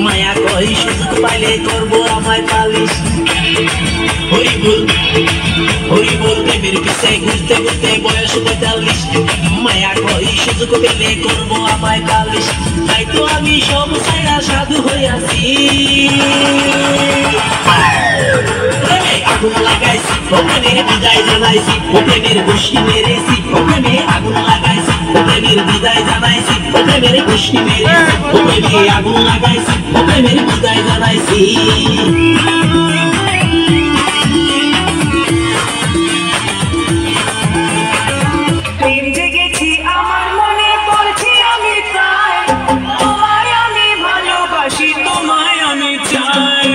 মায়া কই সুযোগ পাইলে করবো আমায় পালিশ হরি বল প্রেমের পিছে ঘুরতে ঘুরতে বয়স ৪৫ মায়া কই সুযোগ পেলে করবো আমায় পালিশ তাই তো আমি সব ছাইড়া সাধু হইয়াছি আগুন লাগাইছি ও প্রেমের বিদায় জানাইছি ও প্রেমের গোষ্ঠী মেরেছি ও প্রেমে আগুন লাগাইছি ও প্রেমের বিদায় জানাইছি ও প্রেমের গোষ্ঠী মেরেছি ও প্রেমে আগুন লাগাইছি ও প্রেমের বিদায় জানাইছি চাই